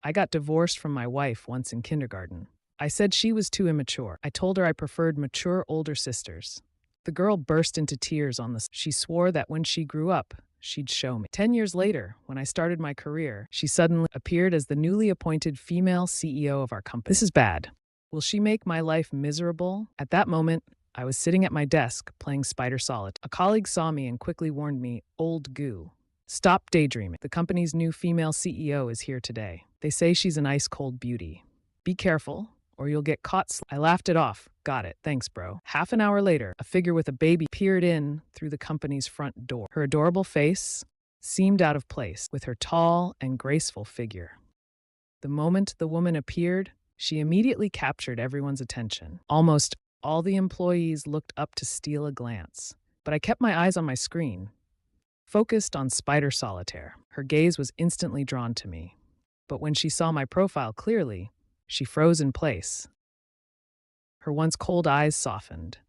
I got divorced from my wife once in kindergarten. I said she was too immature. I told her I preferred mature older sisters. The girl burst into tears on the. She swore that when she grew up, she'd show me. 10 years later, when I started my career, she suddenly appeared as the newly appointed female CEO of our company. This is bad. Will she make my life miserable? At that moment, I was sitting at my desk playing Spider Solitaire. A colleague saw me and quickly warned me, "Old goo. Stop daydreaming. The company's new female CEO is here today. They say she's an ice-cold beauty. Be careful, or you'll get caught." I laughed it off. Got it. Thanks, bro. Half an hour later, a figure with a baby peered in through the company's front door. Her adorable face seemed out of place with her tall and graceful figure. The moment the woman appeared, she immediately captured everyone's attention. Almost all the employees looked up to steal a glance, but I kept my eyes on my screen, focused on Spider Solitaire. Her gaze was instantly drawn to me, but when she saw my profile clearly, she froze in place. Her once cold eyes softened.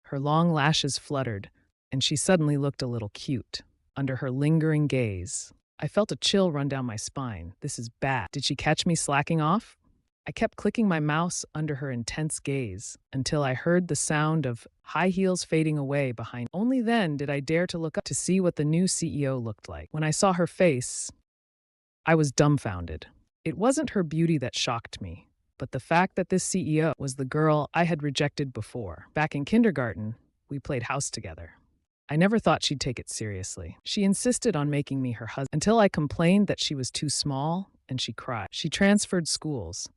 Her long lashes fluttered, and she suddenly looked a little cute. Under her lingering gaze, I felt a chill run down my spine. This is bad. Did she catch me slacking off? I kept clicking my mouse under her intense gaze until I heard the sound of high heels fading away behind. Only then did I dare to look up to see what the new CEO looked like. When I saw her face, I was dumbfounded. It wasn't her beauty that shocked me, but the fact that this CEO was the girl I had rejected before. Back in kindergarten, we played house together. I never thought she'd take it seriously. She insisted on making me her husband until I complained that she was too small, and she cried. She transferred schools,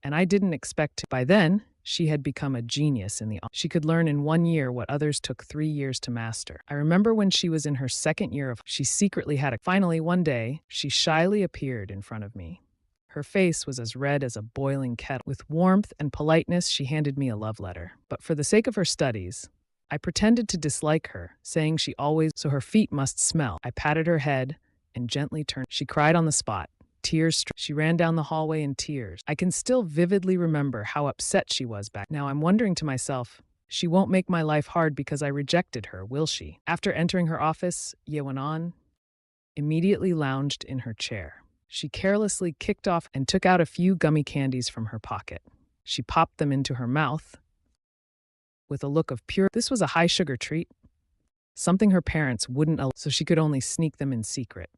and I didn't expect to. By then, she had become a genius in the office. She could learn in 1 year what others took 3 years to master. I remember when she was in her second year of, she secretly had a. Finally, one day, she shyly appeared in front of me. Her face was as red as a boiling kettle. With warmth and politeness, she handed me a love letter. But for the sake of her studies, I pretended to dislike her, saying she always, so her feet must smell. I patted her head and gently turned. She cried on the spot. She ran down the hallway in tears. I can still vividly remember how upset she was back. Now I'm wondering to myself, she won't make my life hard because I rejected her, will she? After entering her office, Yewanan immediately lounged in her chair. She carelessly kicked off and took out a few gummy candies from her pocket. She popped them into her mouth with a look of pure. This was a high-sugar treat, something her parents wouldn't allow, so she could only sneak them in secret.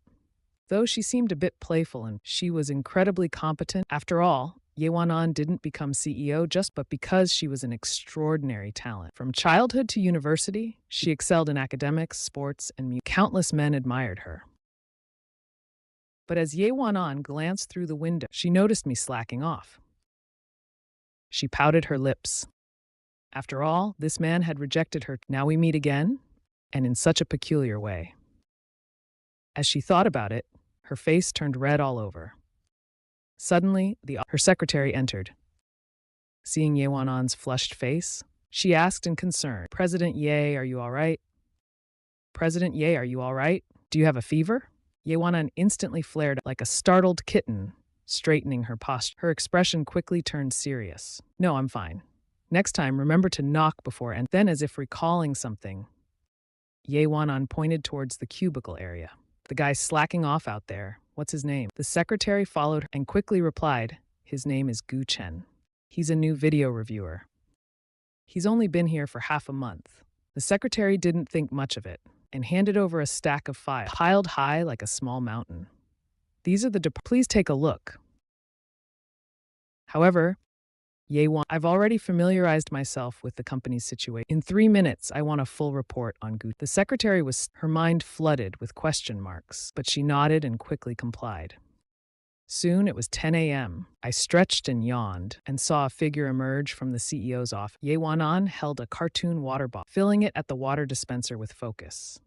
Though she seemed a bit playful and she was incredibly competent, after all, Yewanan didn't become CEO but because she was an extraordinary talent. From childhood to university, she excelled in academics, sports, and music. Countless men admired her. But as Yewanan glanced through the window, she noticed me slacking off. She pouted her lips. After all, this man had rejected her. Now we meet again, and in such a peculiar way. As she thought about it, her face turned red all over. Suddenly, her secretary entered. Seeing Yewanan's flushed face, she asked in concern, "President Ye, are you all right? President Ye, are you all right? Do you have a fever?" Yewanan instantly flared like a startled kitten, straightening her posture. Her expression quickly turned serious. "No, I'm fine. Next time, remember to knock before." And then, as if recalling something, Yewanan pointed towards the cubicle area. "The guy slacking off out there, what's his name?" The secretary followed her and quickly replied, "His name is Gu Chen. He's a new video reviewer. He's only been here for half a month." The secretary didn't think much of it and handed over a stack of files, piled high like a small mountain. "These are the please take a look." However, I've already familiarized myself with the company's situation. In 3 minutes, I want a full report on Gu. The secretary was, her mind flooded with question marks, but she nodded and quickly complied. Soon it was 10 a.m. I stretched and yawned and saw a figure emerge from the CEO's office. Yewanan held a cartoon water bottle, filling it at the water dispenser with focus.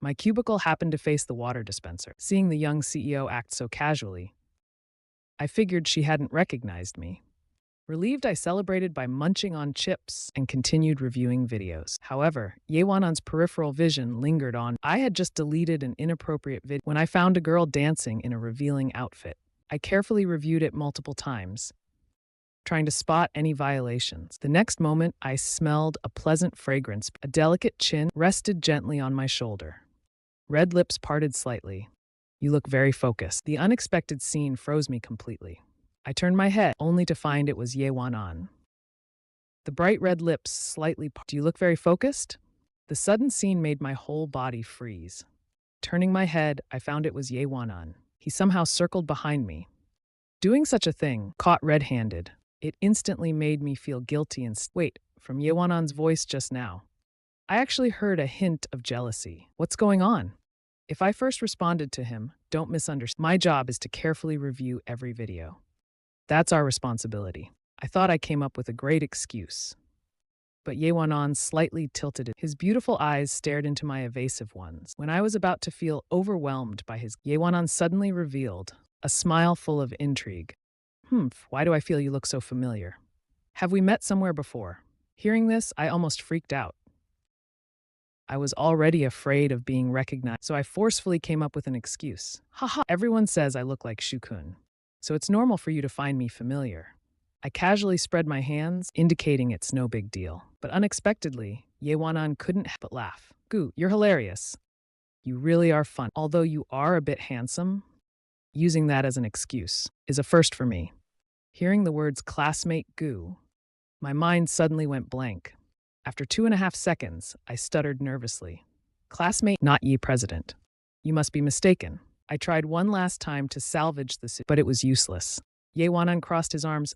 My cubicle happened to face the water dispenser. Seeing the young CEO act so casually, I figured she hadn't recognized me. Relieved, I celebrated by munching on chips and continued reviewing videos. However, Yewanan's peripheral vision lingered on. I had just deleted an inappropriate video when I found a girl dancing in a revealing outfit. I carefully reviewed it multiple times, trying to spot any violations. The next moment, I smelled a pleasant fragrance. A delicate chin rested gently on my shoulder. Red lips parted slightly. You look very focused. The unexpected scene froze me completely. I turned my head, only to find it was Ye Wanan. The bright red lips slightly parted. Do you look very focused? The sudden scene made my whole body freeze. Turning my head, I found it was Ye Wanan. He somehow circled behind me. Doing such a thing, caught red-handed, it instantly made me feel guilty and wait, from Ye Wanan's voice just now, I actually heard a hint of jealousy. What's going on? If I first responded to him, don't misunderstand. My job is to carefully review every video. That's our responsibility. I thought I came up with a great excuse. But Ye Wanan slightly tilted it. His beautiful eyes stared into my evasive ones. When I was about to feel overwhelmed by his, Ye Wanan suddenly revealed a smile full of intrigue. Why do I feel you look so familiar? Have we met somewhere before? Hearing this, I almost freaked out. I was already afraid of being recognized, so I forcefully came up with an excuse. Haha, everyone says I look like Shukun, so it's normal for you to find me familiar. I casually spread my hands, indicating it's no big deal. But unexpectedly, Ye Wanan couldn't help but laugh. Gu, you're hilarious. You really are fun. Although you are a bit handsome, using that as an excuse is a first for me. Hearing the words classmate Gu, my mind suddenly went blank. After 2.5 seconds, I stuttered nervously. Classmate, not ye president. You must be mistaken. I tried one last time to salvage the but it was useless. Ye Wanan crossed his arms.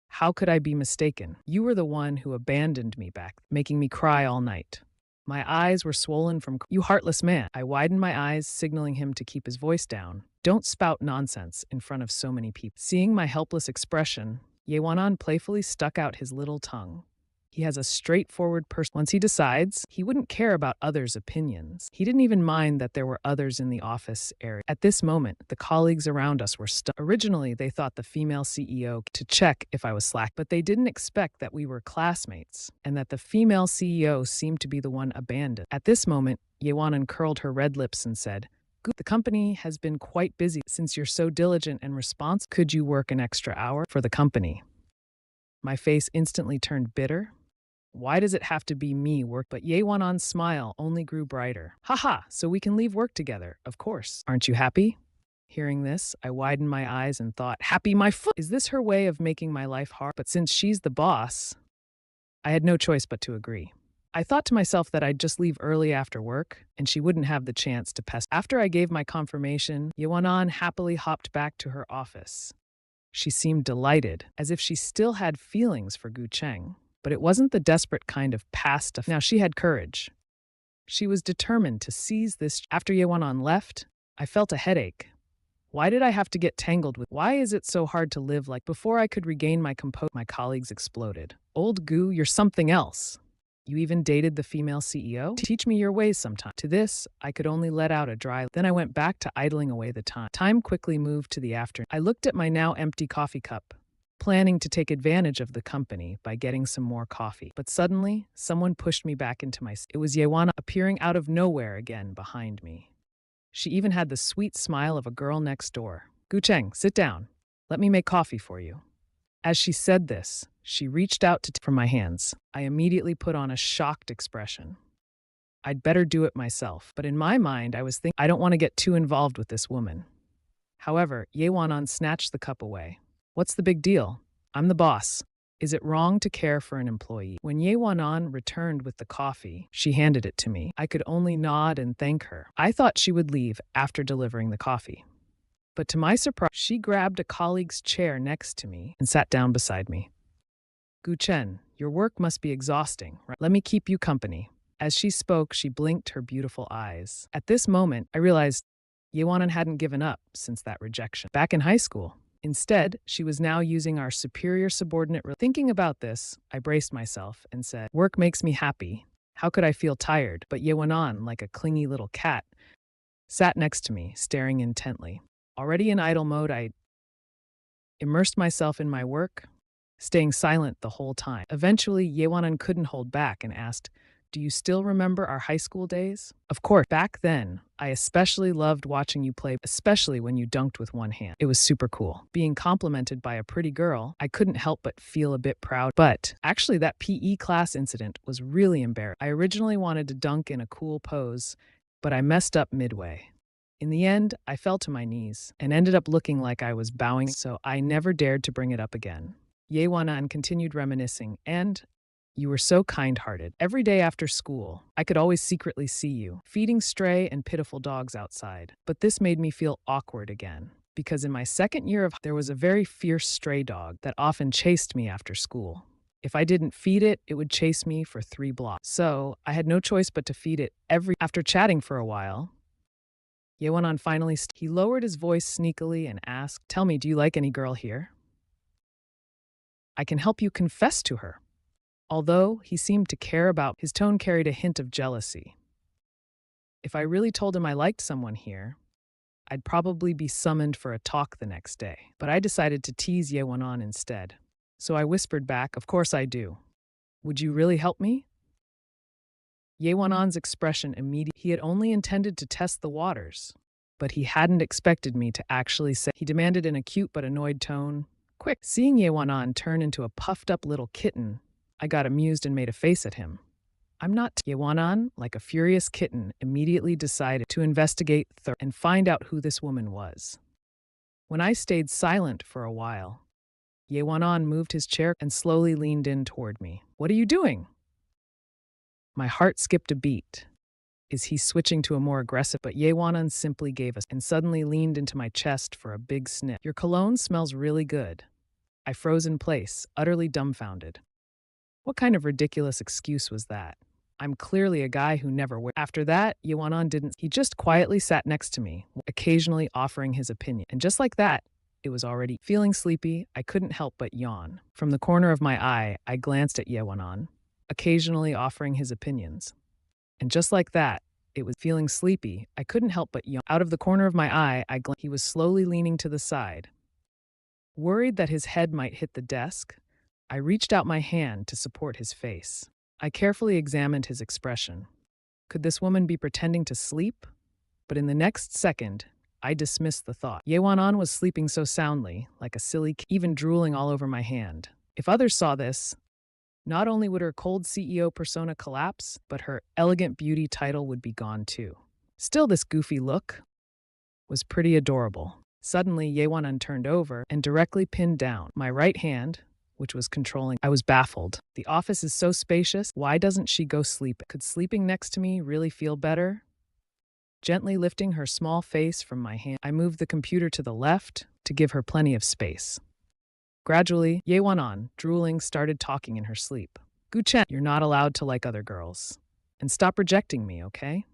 How could I be mistaken? You were the one who abandoned me back, making me cry all night. My eyes were swollen from you heartless man. I widened my eyes, signaling him to keep his voice down. Don't spout nonsense in front of so many people. Seeing my helpless expression, Ye Wanan playfully stuck out his little tongue. He has a straightforward person. Once he decides, he wouldn't care about others' opinions. He didn't even mind that there were others in the office area. At this moment, the colleagues around us were stunned. Originally, they thought the female CEO to check if I was slack, but they didn't expect that we were classmates and that the female CEO seemed to be the one abandoned. At this moment, Ye Wanan curled her red lips and said, the company has been quite busy. Since you're so diligent and responsible, could you work an extra hour for the company? My face instantly turned bitter. Why does it have to be me work? But Ye Wanan's smile only grew brighter. Haha, so we can leave work together, of course. Aren't you happy? Hearing this, I widened my eyes and thought, happy my foot! Is this her way of making my life hard? But since she's the boss, I had no choice but to agree. I thought to myself that I'd just leave early after work, and she wouldn't have the chance to pester. After I gave my confirmation, Ye Wanan happily hopped back to her office. She seemed delighted, as if she still had feelings for Gu Cheng. But it wasn't the desperate kind of past stuff. Now she had courage. She was determined to seize this. After Ye Wanan left, I felt a headache. Why did I have to get tangled with? Why is it so hard to live like? Before I could regain my composure, my colleagues exploded. Old Gu, you're something else. You even dated the female CEO? Teach me your ways sometime. To this, I could only let out a dry. Then I went back to idling away the time. Time quickly moved to the afternoon. I looked at my now empty coffee cup, planning to take advantage of the company by getting some more coffee. But suddenly, someone pushed me back into my seat. It was Ye Wanan appearing out of nowhere again behind me. She even had the sweet smile of a girl next door. Gu Cheng, sit down. Let me make coffee for you. As she said this, she reached out from my hands. I immediately put on a shocked expression. I'd better do it myself. But in my mind, I was thinking, I don't want to get too involved with this woman. However, Ye Wanan snatched the cup away. What's the big deal? I'm the boss. Is it wrong to care for an employee? When Ye Wanan returned with the coffee, she handed it to me. I could only nod and thank her. I thought she would leave after delivering the coffee. But to my surprise, she grabbed a colleague's chair next to me and sat down beside me. Gu Chen, your work must be exhausting, right? Let me keep you company. As she spoke, she blinked her beautiful eyes. At this moment, I realized Ye Wanan hadn't given up since that rejection. Back in high school, instead, she was now using our superior subordinate. Thinking about this, I braced myself and said, work makes me happy. How could I feel tired? But Ye Wanan, like a clingy little cat, sat next to me, staring intently. Already in idle mode, I immersed myself in my work, staying silent the whole time. Eventually, Ye Wanan couldn't hold back and asked, do you still remember our high school days? Of course, back then, I especially loved watching you play, especially when you dunked with one hand. It was super cool. Being complimented by a pretty girl, I couldn't help but feel a bit proud. But actually, that PE class incident was really embarrassing. I originally wanted to dunk in a cool pose, but I messed up midway. In the end, I fell to my knees and ended up looking like I was bowing, so I never dared to bring it up again. Yewanan continued reminiscing, and you were so kind-hearted. Every day after school, I could always secretly see you, feeding stray and pitiful dogs outside. But this made me feel awkward again, because in my second year there was a very fierce stray dog that often chased me after school. If I didn't feed it, it would chase me for 3 blocks. So I had no choice but to feed it After chatting for a while, Yewanan finally he lowered his voice sneakily and asked, "Tell me, do you like any girl here? I can help you confess to her." Although he seemed to care about, his tone carried a hint of jealousy. If I really told him I liked someone here, I'd probably be summoned for a talk the next day. But I decided to tease Yewanan instead. So I whispered back, "Of course I do. Would you really help me?" Yewanan's expression immediately. He had only intended to test the waters, but he hadn't expected me to actually say. He demanded in a cute but annoyed tone, "Quick." Seeing Yewanan turn into a puffed-up little kitten, I got amused and made a face at him. "I'm not." Yewanan, like a furious kitten, immediately decided to investigate and find out who this woman was. When I stayed silent for a while, Yewanan moved his chair and slowly leaned in toward me. "What are you doing?" My heart skipped a beat. Is he switching to a more aggressive? But Yewanan simply gave us and suddenly leaned into my chest for a big sniff. "Your cologne smells really good." I froze in place, utterly dumbfounded. What kind of ridiculous excuse was that? I'm clearly a guy who never wears. After that, Yewanan didn't. He just quietly sat next to me, occasionally offering his opinion. And just like that, it was already. Feeling sleepy, I couldn't help but yawn. From the corner of my eye, I glanced at Yewanan, occasionally offering his opinions. And just like that, it was. Feeling sleepy, I couldn't help but yawn. Out of the corner of my eye, he was slowly leaning to the side. Worried that his head might hit the desk, I reached out my hand to support his face. I carefully examined his expression. Could this woman be pretending to sleep? But in the next second, I dismissed the thought. Yewanan was sleeping so soundly, like a silly kid, even drooling all over my hand. If others saw this, not only would her cold CEO persona collapse, but her elegant beauty title would be gone too. Still, this goofy look was pretty adorable. Suddenly, Yewanan turned over and directly pinned down my right hand, which was controlling. I was baffled. The office is so spacious. Why doesn't she go sleep? Could sleeping next to me really feel better? Gently lifting her small face from my hand, I moved the computer to the left to give her plenty of space. Gradually, Yewanan, drooling, started talking in her sleep. "Guchen, you're not allowed to like other girls. And stop rejecting me, okay?"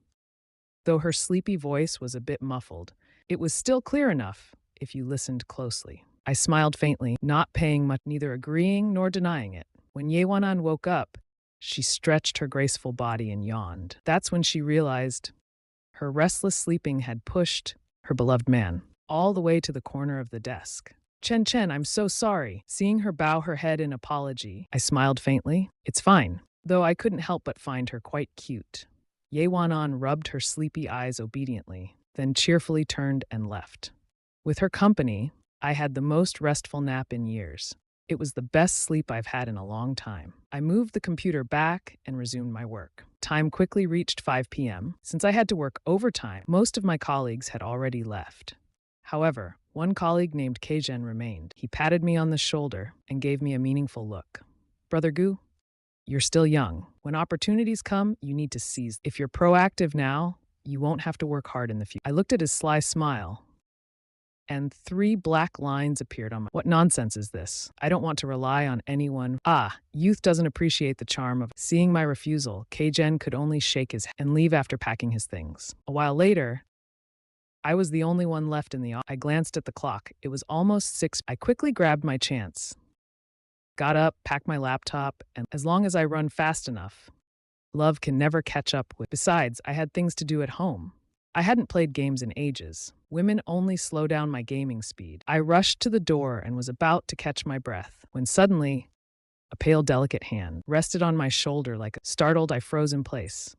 Though her sleepy voice was a bit muffled, it was still clear enough if you listened closely. I smiled faintly, not paying much, neither agreeing nor denying it. When Yewanan woke up, she stretched her graceful body and yawned. That's when she realized her restless sleeping had pushed her beloved man all the way to the corner of the desk. Chen, I'm so sorry." Seeing her bow her head in apology, I smiled faintly. "It's fine," though I couldn't help but find her quite cute. Yewanan rubbed her sleepy eyes obediently, then cheerfully turned and left. With her company, I had the most restful nap in years. It was the best sleep I've had in a long time. I moved the computer back and resumed my work. Time quickly reached 5 p.m. Since I had to work overtime, most of my colleagues had already left. However, one colleague named Keijen remained. He patted me on the shoulder and gave me a meaningful look. "Brother Gu, you're still young. When opportunities come, you need to seize. If you're proactive now, you won't have to work hard in the future." I looked at his sly smile, and 3 black lines appeared on my. What nonsense is this? I don't want to rely on anyone. Youth doesn't appreciate the charm of. Seeing my refusal, Keijen could only shake his head and leave after packing his things. A while later, I was the only one left in the office. I glanced at the clock. It was almost 6. I quickly grabbed my chance, got up, packed my laptop, and as long as I run fast enough, love can never catch up with. Besides, I had things to do at home. I hadn't played games in ages. Women only slow down my gaming speed. I rushed to the door and was about to catch my breath when suddenly a pale, delicate hand rested on my shoulder. Startled, I froze in place.